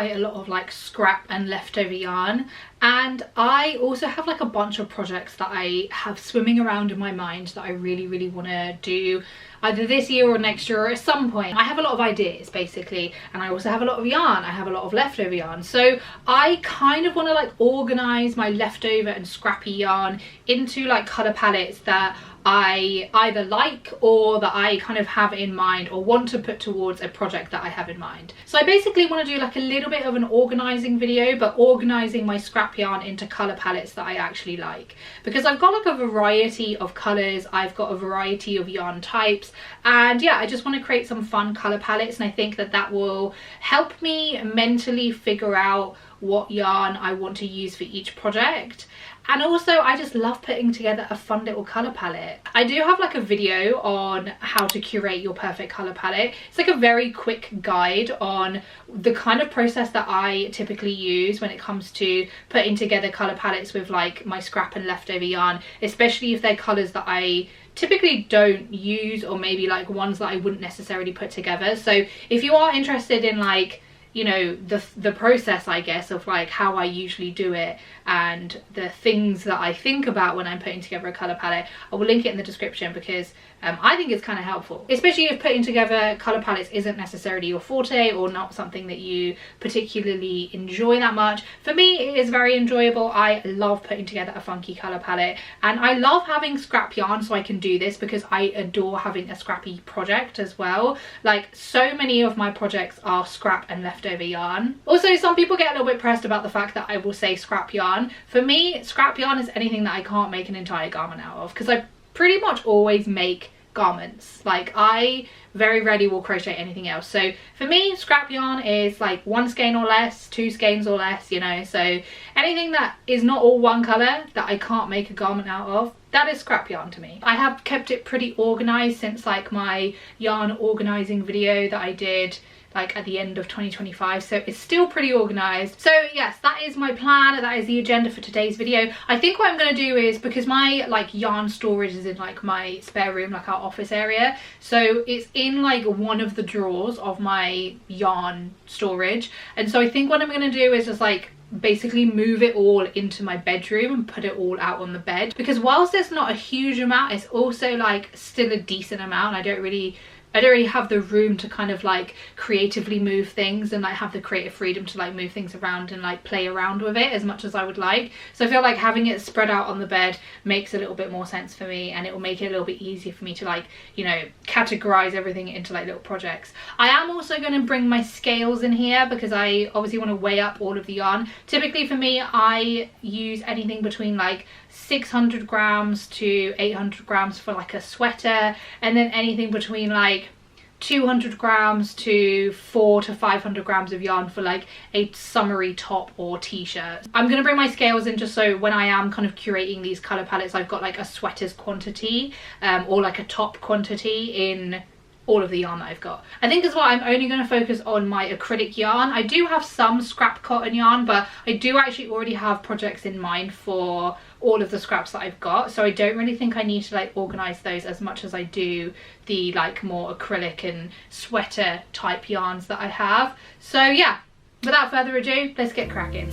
quite a lot of like scrap and leftover yarn, and I also have like a bunch of projects that I have swimming around in my mind that I really want to do either this year or next year or at some point. I have a lot of ideas basically, and I also have a lot of yarn. I have a lot of leftover yarn, so I kind of want to like organize my leftover and scrappy yarn into like color palettes that I either like or that I kind of have in mind or want to put towards a project that I have in mind. So I basically want to do like a little bit of an organizing video, but organizing my scrap yarn into color palettes that I actually like, because I've got like a variety of colors, I've got a variety of yarn types, and yeah, I just want to create some fun color palettes, and I think that that will help me mentally figure out what yarn I want to use for each project. And also I just love putting together a fun little colour palette. I do have like a video on how to curate your perfect colour palette. It's like a very quick guide on the kind of process that I typically use when it comes to putting together colour palettes with like my scrap and leftover yarn, especially if they're colours that I typically don't use, or maybe like ones that I wouldn't necessarily put together. So if you are interested in like, you know, the process, I guess, of like how I usually do it and the things that I think about when I'm putting together a colour palette, I will link it in the description, because I think it's kind of helpful, especially if putting together colour palettes isn't necessarily your forte or not something that you particularly enjoy that much. For me, it is very enjoyable. I love putting together a funky colour palette, and I love having scrap yarn so I can do this, because I adore having a scrappy project as well. Like, so many of my projects are scrap and leftover yarn. Also, some people get a little bit pressed about the fact that I will say scrap yarn. For me, scrap yarn is anything that I can't make an entire garment out of, because I pretty much always make garments. Like, I very rarely will crochet anything else. So for me, scrap yarn is like 1 skein or less, 2 skeins or less, you know. So anything that is not all one colour that I can't make a garment out of, that is scrap yarn to me. I have kept it pretty organised since like my yarn organising video that I did like at the end of 2025, so it's still pretty organized. So yes, that is my plan, that is the agenda for today's video. I think what I'm going to do is, because my like yarn storage is in like my spare room, like our office area, so it's in like one of the drawers of my yarn storage, and so I think what I'm going to do is just like basically move it all into my bedroom and put it all out on the bed, because whilst there's not a huge amount, it's also like still a decent amount. I don't really have the room to kind of like creatively move things and like have the creative freedom to like move things around and like play around with it as much as I would like. So I feel like having it spread out on the bed makes a little bit more sense for me, and it will make it a little bit easier for me to like, you know, categorize everything into like little projects. I am also going to bring my scales in here, because I obviously want to weigh up all of the yarn. Typically for me, I use anything between like 600 grams to 800 grams for like a sweater, and then anything between like 200 grams to 400 to 500 grams of yarn for like a summery top or t-shirt. I'm gonna bring my scales in just so when I am kind of curating these color palettes, I've got like a sweater's quantity or like a top quantity in all of the yarn that I've got. I think as well, I'm only going to focus on my acrylic yarn. I do have some scrap cotton yarn, but I do actually already have projects in mind for all of the scraps that I've got, so I don't really think I need to like organize those as much as I do the like more acrylic and sweater type yarns that I have. So yeah, without further ado, let's get cracking.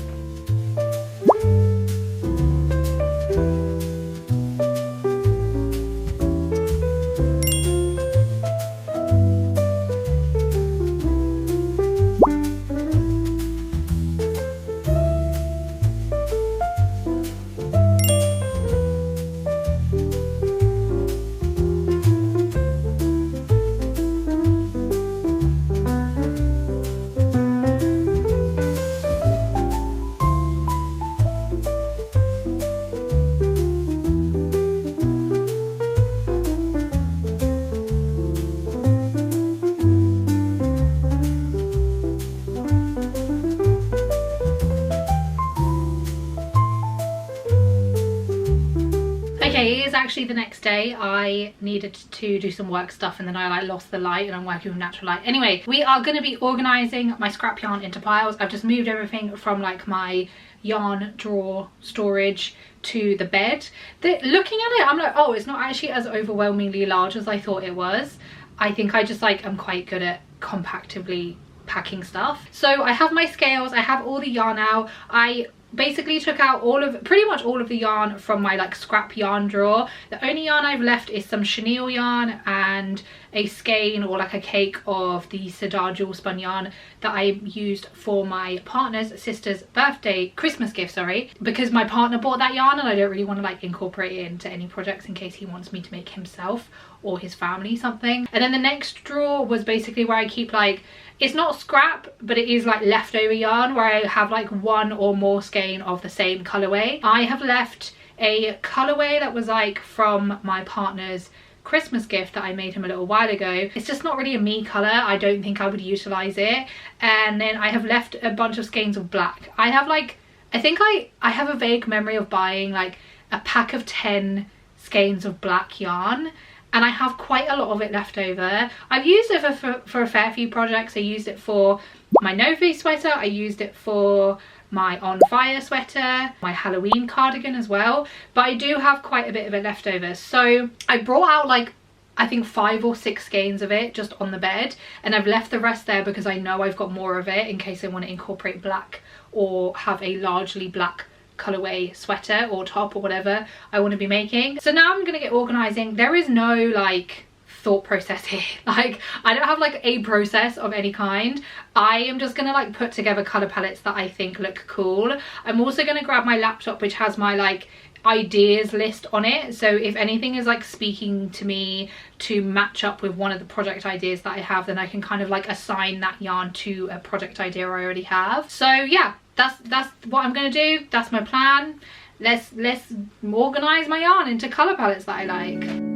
Okay, it is actually the next day. I needed to do some work stuff and then I like lost the light, and I'm working with natural light. Anyway, we are going to be organizing my scrap yarn into piles. I've just moved everything from like my yarn drawer storage to the bed. Looking at it, I'm like, oh, it's not actually as overwhelmingly large as I thought it was. I think I just like am quite good at compactively packing stuff. So I have my scales, I have all the yarn out. I basically took out pretty much all of the yarn from my like scrap yarn drawer. The only yarn I've left is some chenille yarn and a skein or like a cake of the Sidar jewel spun yarn that I used for my partner's sister's Christmas gift, sorry, because my partner bought that yarn and I don't really want to like incorporate it into any projects in case he wants me to make himself or his family something. And then the next drawer was basically where I keep like, it's not scrap, but it is like leftover yarn where I have like one or more skein of the same colorway. I have left a colorway that was like from my partner's Christmas gift that I made him a little while ago. It's just not really a me color. I don't think I would utilize it. And then I have left a bunch of skeins of black. I have like, I think I have a vague memory of buying like a pack of 10 skeins of black yarn, and I have quite a lot of it left over. I've used it for a fair few projects. I used it for my no face sweater, I used it for my on fire sweater, my Halloween cardigan as well, but I do have quite a bit of it left over. So I brought out like, I think 5 or 6 skeins of it just on the bed, and I've left the rest there because I know I've got more of it in case I want to incorporate black or have a largely black colorway sweater or top or whatever I want to be making. So now I'm gonna get organizing. There is no like thought process here. Like I don't have like a process of any kind. I am just gonna like put together color palettes that I think look cool. I'm also gonna grab my laptop which has my like ideas list on it, so if anything is like speaking to me to match up with one of the project ideas that I have, then I can kind of like assign that yarn to a project idea I already have. So yeah, that's what I'm gonna do. That's my plan. Let's organize my yarn into color palettes that I like.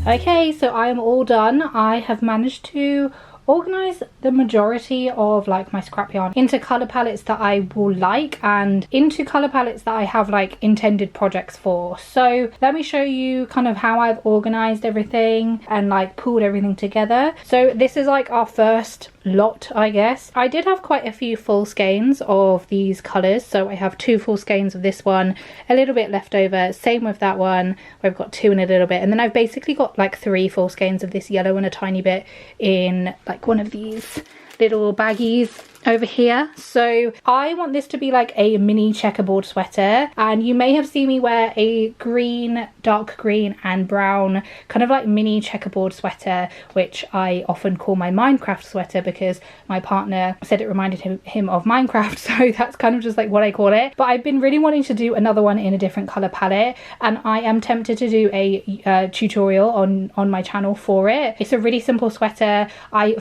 Okay, so I am all done. I have managed to organize the majority of like my scrap yarn into color palettes that I will like and into color palettes that I have like intended projects for. So let me show you kind of how I've organized everything and like pulled everything together. So this is like our first lot, I guess. I did have quite a few full skeins of these colors, so I have 2 full skeins of this one, a little bit left over, same with that one where I've got 2 and a little bit, and then I've basically got like 3 full skeins of this yellow and a tiny bit in like one of these little baggies. over here. So I want this to be like a mini checkerboard sweater, and you may have seen me wear a green, dark green and brown kind of like mini checkerboard sweater, which I often call my Minecraft sweater because my partner said it reminded him of Minecraft, so that's kind of just like what I call it. But I've been really wanting to do another one in a different color palette, and I am tempted to do a tutorial on my channel for it. It's a really simple sweater.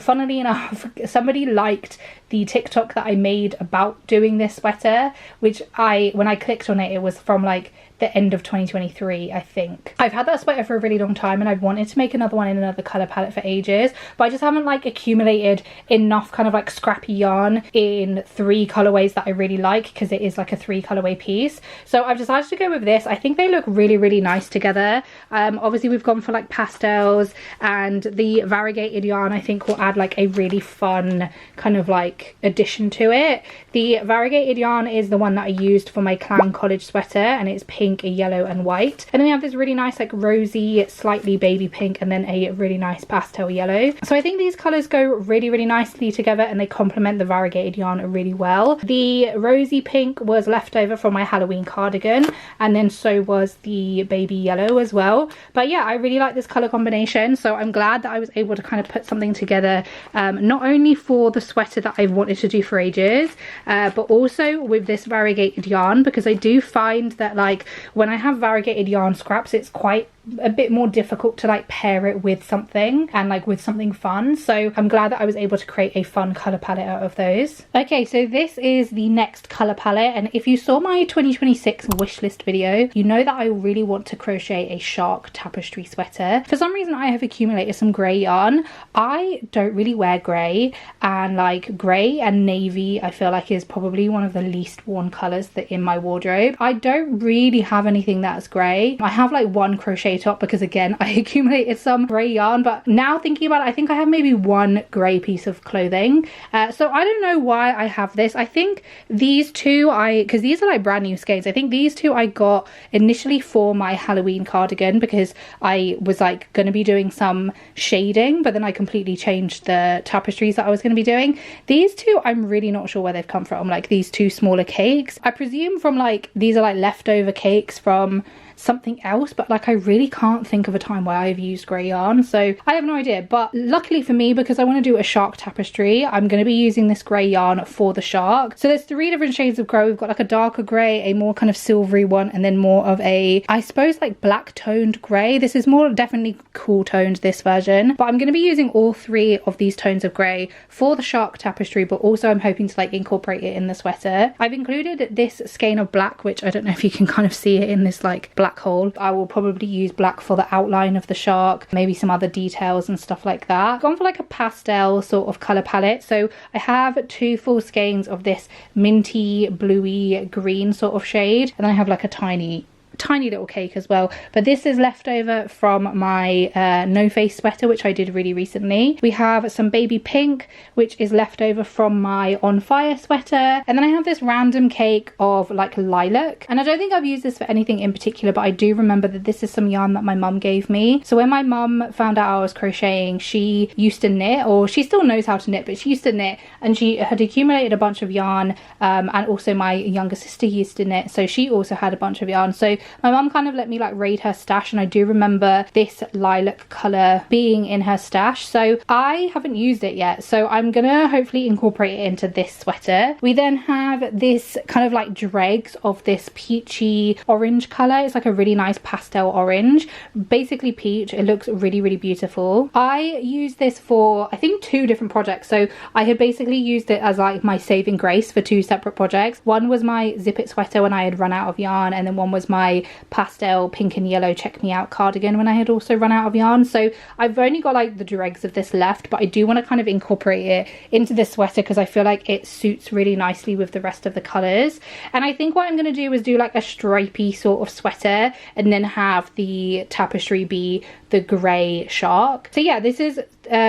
Funnily enough, somebody liked the TikTok that I made about doing this sweater, which when I clicked on it, it was from like the end of 2023, I think. I've had that sweater for a really long time and I've wanted to make another one in another color palette for ages, but I just haven't like accumulated enough kind of like scrappy yarn in 3 colorways that I really like, because it is like a 3 colorway piece. So I've decided to go with this. I think they look really, really nice together. Obviously we've gone for like pastels, and the variegated yarn I think will add like a really fun kind of like addition to it. The variegated yarn is the one that I used for my clown college sweater, and it's pink, yellow and white. And then we have this really nice like rosy, slightly baby pink, and then a really nice pastel yellow. So I think these colors go really, really nicely together, and they complement the variegated yarn really well. The rosy pink was left over from my Halloween cardigan, and then so was the baby yellow as well. But yeah, I really like this color combination, so I'm glad that I was able to kind of put something together, not only for the sweater that I've wanted to do for ages, but also with this variegated yarn, because I do find that like when I have variegated yarn scraps, it's quite a bit more difficult to like pair it with something, and like with something fun. So I'm glad that I was able to create a fun color palette out of those. Okay, so this is the next color palette, and if you saw my 2026 wish list video, you know that I really want to crochet a shark tapestry sweater. For some reason I have accumulated some grey yarn. I don't really wear grey, and like grey and navy I feel like is probably one of the least worn colors that in my wardrobe. I don't really have anything that's grey. I have like one crochet top because again I accumulated some grey yarn, but now thinking about it, I think I have maybe one grey piece of clothing. So I don't know why I have this. I think these two because these are like brand new skeins, I think these two I got initially for my Halloween cardigan because I was like going to be doing some shading, but then I completely changed the tapestries that I was going to be doing. These two I'm really not sure where they've come from, like these two smaller cakes. I presume from like these are like leftover cakes from something else, but like I really can't think of a time where I've used grey yarn, so I have no idea. But luckily for me, because I want to do a shark tapestry, I'm going to be using this grey yarn for the shark. So there's 3 different shades of grey. We've got like a darker grey, a more kind of silvery one, and then more of a, I suppose, like black toned grey. This is more definitely cool toned, this version, but I'm going to be using all 3 of these tones of grey for the shark tapestry, but also I'm hoping to like incorporate it in the sweater. I've included this skein of black, which I don't know if you can kind of see it in this like black hole. I will probably use black for the outline of the shark, maybe some other details and stuff like that. I've gone for like a pastel sort of colour palette, so I have 2 full skeins of this minty bluey green sort of shade, and then I have like a tiny little cake as well. But this is left over from my no face sweater, which I did really recently. We have some baby pink, which is left over from my on fire sweater, and then I have this random cake of like lilac, and I don't think I've used this for anything in particular, but I do remember that this is some yarn that my mum gave me. So when my mum found out I was crocheting, she used to knit, or she still knows how to knit, but she used to knit, and she had accumulated a bunch of yarn, and also my younger sister used to knit, so she also had a bunch of yarn. So my mum kind of let me like raid her stash, and I do remember this lilac colour being in her stash. So I haven't used it yet, so I'm gonna hopefully incorporate it into this sweater. We then have this kind of like dregs of this peachy orange colour. It's like a really nice pastel orange, basically peach. It looks really, really beautiful. I used this for I think 2 different projects. So I had basically used it as like my saving grace for 2 separate projects. One was my zip it sweater when I had run out of yarn, and then one was my pastel pink and yellow check me out cardigan when I had also run out of yarn. So I've only got like the dregs of this left, but I do want to kind of incorporate it into this sweater because I feel like it suits really nicely with the rest of the colours. And I think what I'm going to do is do like a stripy sort of sweater, and then have the tapestry be the grey shark. So yeah, this is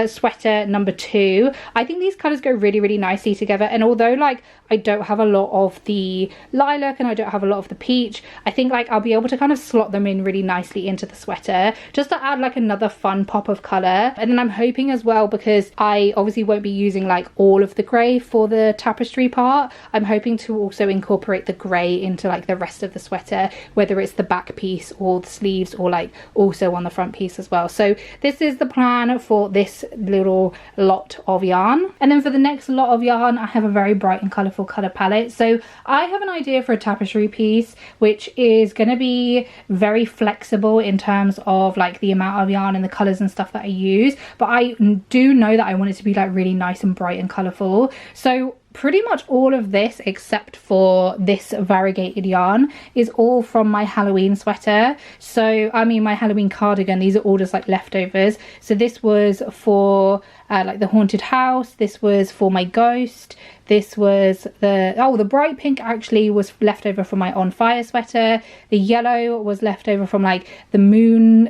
sweater number 2. I think these colors go really, really nicely together, and although like I don't have a lot of the lilac and I don't have a lot of the peach, I think like I'll be able to kind of slot them in really nicely into the sweater just to add like another fun pop of color. And then I'm hoping as well, because I obviously won't be using like all of the grey for the tapestry part, I'm hoping to also incorporate the grey into like the rest of the sweater, whether it's the back piece or the sleeves or like also on the front piece as well. So this is the plan for this little lot of yarn. And then for the next lot of yarn, I have a very bright and colourful colour palette. So I have an idea for a tapestry piece which is going to be very flexible in terms of like the amount of yarn and the colours and stuff that I use, but I do know that I want it to be like really nice and bright and colourful. So pretty much all of this except for this variegated yarn is all from my Halloween sweater. So I mean my Halloween cardigan, these are all just like leftovers. So this was for like the haunted house, this was for my ghost, this was the bright pink actually was left over from my on fire sweater, the yellow was left over from like the moon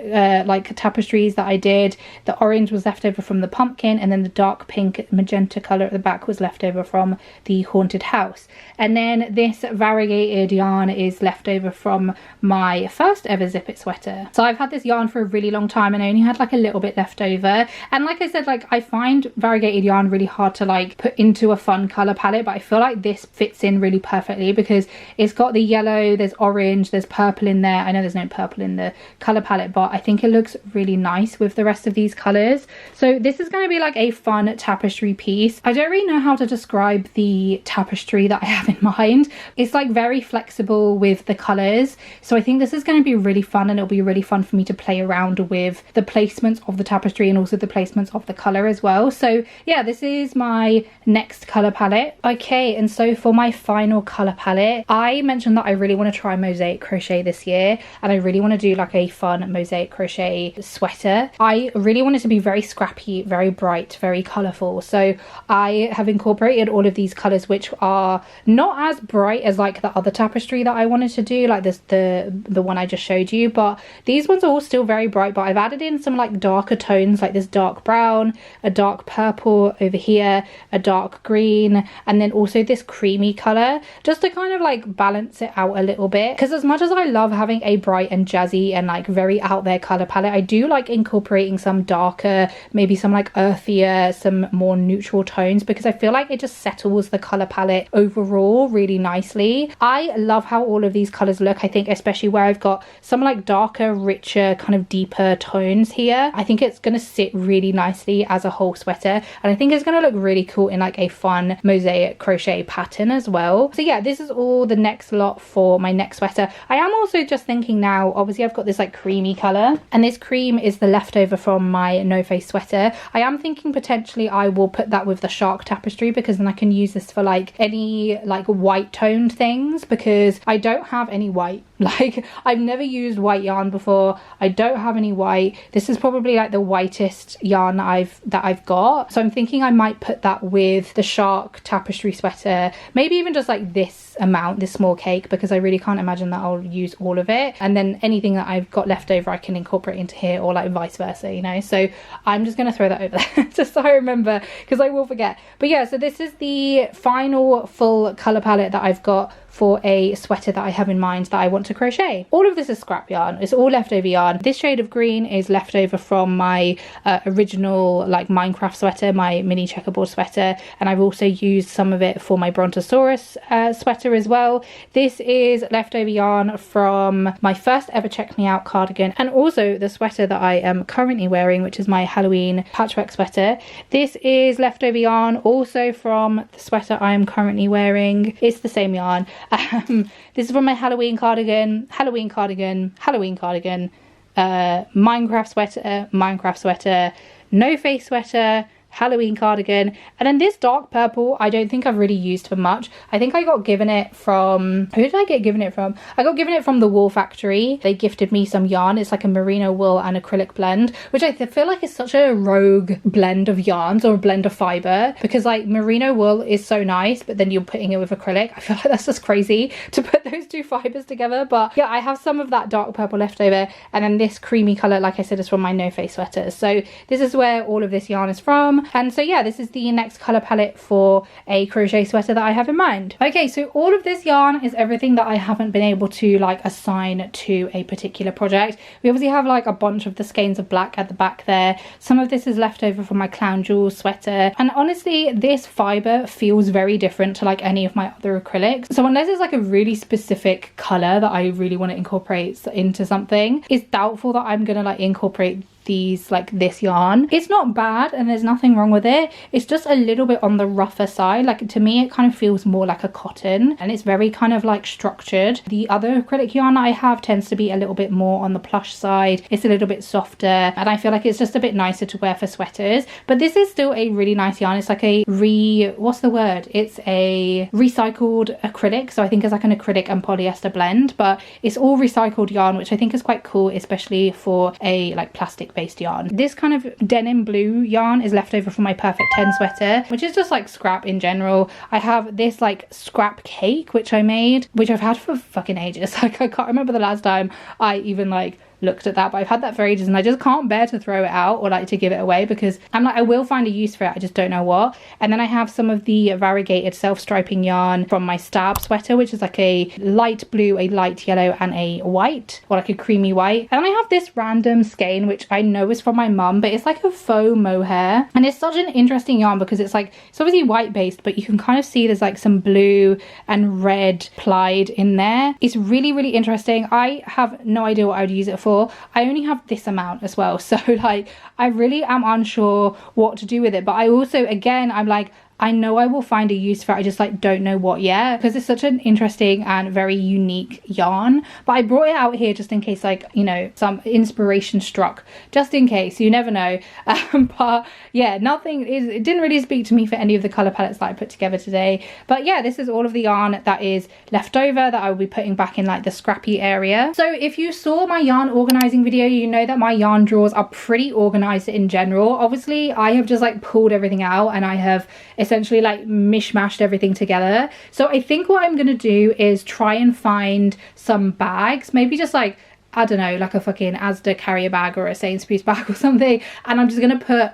like tapestries that I did, the orange was left over from the pumpkin, and then the dark pink magenta color at the back was left over from the haunted house. And then this variegated yarn is left over from my first ever zip it sweater. So I've had this yarn for a really long time and I only had like a little bit left over, and like I said, like I find variegated yarn really hard to like put into a fun color palette, but I feel like this fits in really perfectly because it's got the yellow, there's orange, there's purple in there. I know there's no purple in the color palette, but I think it looks really nice with the rest of these colors. So this is going to be like a fun tapestry piece. I don't really know how to describe the tapestry that I have in mind. It's like very flexible with the colors, so I think this is going to be really fun, and it'll be really fun for me to play around with the placements of the tapestry and also the placements of the color as well. So yeah, this is my next color palette. Okay, and so for my final color palette, I mentioned that I really want to try mosaic crochet this year, and I really want to do like a fun mosaic crochet sweater. I really want it to be very scrappy, very bright, very colorful. So I have incorporated all of these colors which are not as bright as like the other tapestry that I wanted to do, like this the one I just showed you, but these ones are all still very bright, but I've added in some like darker tones, like this dark brown, a dark purple over here, a dark green, and then also this creamy color, just to kind of like balance it out a little bit. Because as much as I love having a bright and jazzy and like very out there color palette, I do like incorporating some darker, maybe some like earthier, some more neutral tones, because I feel like it just settles the color palette overall really nicely. I love how all of these colors look. I think especially where I've got some like darker, richer, kind of deeper tones here, I think it's going to sit really nicely as a whole sweater, and I think it's going to look really cool in like a fun mosaic crochet pattern as well. So yeah, this is all the next lot for my next sweater. I am also just thinking now, obviously I've got this like creamy color, and this cream is the leftover from my no face sweater. I am thinking potentially I will put that with the shark tapestry, because then I can use this for like any like white toned things, because I don't have any white. Like I've never used white yarn before. I don't have any white. This is probably like the whitest yarn that I've got, so I'm thinking I might put that with the shark tapestry sweater, maybe even just like this amount, this small cake, because I really can't imagine that I'll use all of it, and then anything that I've got left over I can incorporate into here, or like vice versa, you know. So I'm just gonna throw that over there just so I remember, because I will forget. But yeah, so this is the final full color palette that I've got for a sweater that I have in mind that I want to crochet. All of this is scrap yarn, it's all leftover yarn. This shade of green is left over from my original like Minecraft sweater, my mini checkerboard sweater, and I've also used some of it for my Brontosaurus sweater as well. This is leftover yarn from my first ever Check Me Out cardigan, and also the sweater that I am currently wearing, which is my Halloween patchwork sweater. This is leftover yarn also from the sweater I am currently wearing. It's the same yarn. This is from my Halloween cardigan, Minecraft sweater, no face sweater, Halloween cardigan. And then this dark purple, I don't think I've really used for much. I think I got given it from, who did I get given it from? I got given it from the Wool Factory. They gifted me some yarn. It's like a merino wool and acrylic blend, which I feel like is such a rogue blend of yarns, or a blend of fiber, because like merino wool is so nice, but then you're putting it with acrylic. I feel like that's just crazy to put those two fibers together. But yeah, I have some of that dark purple left over, and then this creamy color, like I said, is from my No Face sweaters. So this is where all of this yarn is from. And so yeah, this is the next color palette for a crochet sweater that I have in mind. Okay, so all of this yarn is everything that I haven't been able to like assign to a particular project. We obviously have like a bunch of the skeins of black at the back there. Some of this is left over from my Clown Jewels sweater, and honestly this fiber feels very different to like any of my other acrylics. So unless it's like a really specific color that I really want to incorporate into something, it's doubtful that I'm gonna like incorporate these, like this yarn. It's not bad and there's nothing wrong with it. It's just a little bit on the rougher side. Like to me it kind of feels more like a cotton, and it's very kind of like structured. The other acrylic yarn I have tends to be a little bit more on the plush side. It's a little bit softer, and I feel like it's just a bit nicer to wear for sweaters. But this is still a really nice yarn. It's like a what's the word? It's a recycled acrylic. So I think it's like an acrylic and polyester blend, but it's all recycled yarn, which I think is quite cool, especially for a like plastic based yarn. This kind of denim blue yarn is left over from my Perfect 10 sweater, which is just like scrap in general. I have this like scrap cake which I made, which I've had for fucking ages. Like I can't remember the last time I even like looked at that, but I've had that for ages and I just can't bear to throw it out or like to give it away, because I'm like, I will find a use for it, I just don't know what. And then I have some of the variegated self-striping yarn from my Stab sweater, which is like a light blue, a light yellow and a white, or like a creamy white. And then I have this random skein which I know is from my mum, but it's like a faux mohair, and it's such an interesting yarn because it's like, it's obviously white based, but you can kind of see there's like some blue and red plied in there. It's really, really interesting. I have no idea what I would use it for. I only have this amount as well, so like I really am unsure what to do with it. But I also, again, I'm like, I know I will find a use for it, I just like don't know what yet, because it's such an interesting and very unique yarn. But I brought it out here just in case, like, you know, some inspiration struck, just in case, you never know. But yeah, it didn't really speak to me for any of the color palettes that I put together today. But yeah, this is all of the yarn that is left over that I will be putting back in like the scrappy area. So if you saw my yarn organizing video, you know that my yarn drawers are pretty organized in general. Obviously I have just like pulled everything out and I have essentially like mishmashed everything together. So I think what I'm gonna do is try and find some bags, maybe just like, I don't know, like a fucking Asda carrier bag or a Sainsbury's bag or something, and I'm just gonna put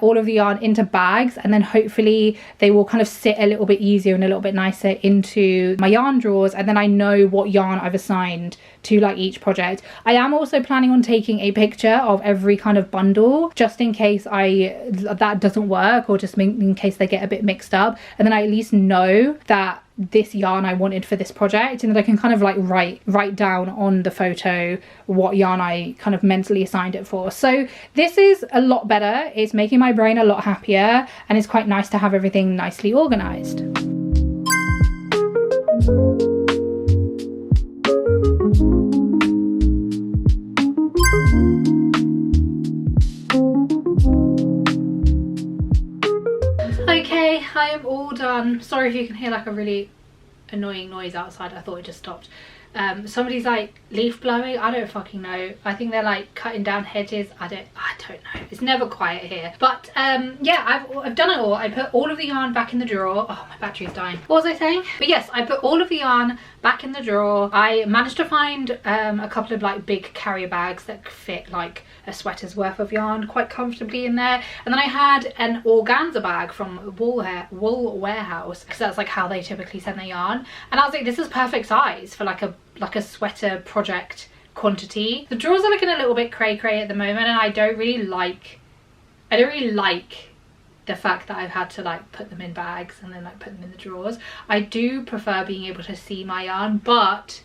all of the yarn into bags, and then hopefully they will kind of sit a little bit easier and a little bit nicer into my yarn drawers, and then I know what yarn I've assigned to like each project. I am also planning on taking a picture of every kind of bundle, just in case that doesn't work, or just in case they get a bit mixed up, and then I at least know that this yarn I wanted for this project, and then I can kind of like write down on the photo what yarn I kind of mentally assigned it for. So this is a lot better. It's making my brain a lot happier, and it's quite nice to have everything nicely organized. Okay, I am all done. Sorry if you can hear like a really annoying noise outside. I thought it just stopped. Somebody's like leaf blowing, I don't fucking know. I think they're like cutting down hedges. I don't know, it's never quiet here. But yeah, I've done it all. I put all of the yarn back in the drawer. Oh, my battery's dying. What was I saying? But yes, I put all of the yarn back in the drawer. I managed to find a couple of like big carrier bags that fit like a sweater's worth of yarn quite comfortably in there. And then I had an organza bag from Wool Warehouse, because that's like how they typically send their yarn. And I was like, this is perfect size for like a sweater project quantity. The drawers are looking a little bit cray at the moment, and I don't really like the fact that I've had to like put them in bags and then like put them in the drawers. I do prefer being able to see my yarn, but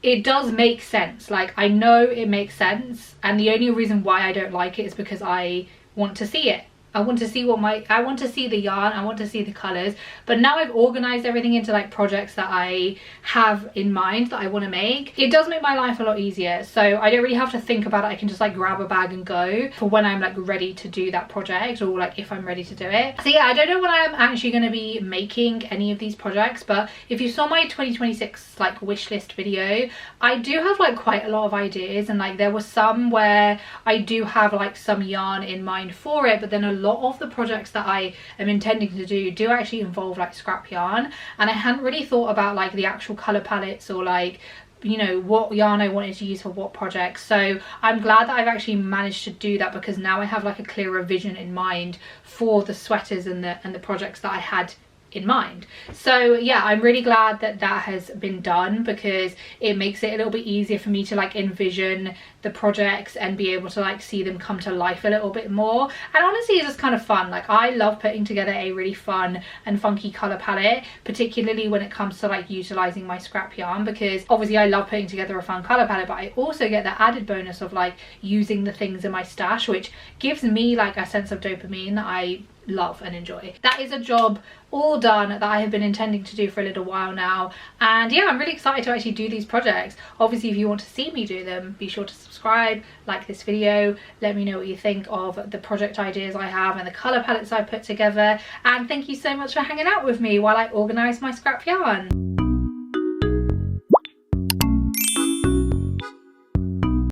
it does make sense. Like, I know it makes sense, and the only reason why I don't like it is because I want to see it. I want to see I want to see the yarn, I want to see the colors. But now I've organized everything into like projects that I have in mind that I want to make. It does make my life a lot easier, so I don't really have to think about it. I can just like grab a bag and go for when I'm like ready to do that project, or like if I'm ready to do it. So yeah, I don't know when I'm actually going to be making any of these projects, but if you saw my 2026 like wish list video, I do have like quite a lot of ideas, and like there was some where I do have like some yarn in mind for it, but then a lot of the projects that I am intending to do actually involve like scrap yarn, and I hadn't really thought about like the actual color palettes or like, you know, what yarn I wanted to use for what projects. So I'm glad that I've actually managed to do that, because now I have like a clearer vision in mind for the sweaters and the projects that I had in mind. So yeah, I'm really glad that that has been done, because it makes it a little bit easier for me to like envision the projects and be able to like see them come to life a little bit more. And honestly, it's just kind of fun. Like I love putting together a really fun and funky color palette, particularly when it comes to like utilizing my scrap yarn, because obviously I love putting together a fun color palette, but I also get the added bonus of like using the things in my stash, which gives me like a sense of dopamine that I love and enjoy. That is a job all done that I have been intending to do for a little while now, and yeah, I'm really excited to actually do these projects. Obviously, if you want to see me do them, be sure to subscribe, like this video, let me know what you think of the project ideas I have and the color palettes I put together, and thank you so much for hanging out with me while I organize my scrap yarn.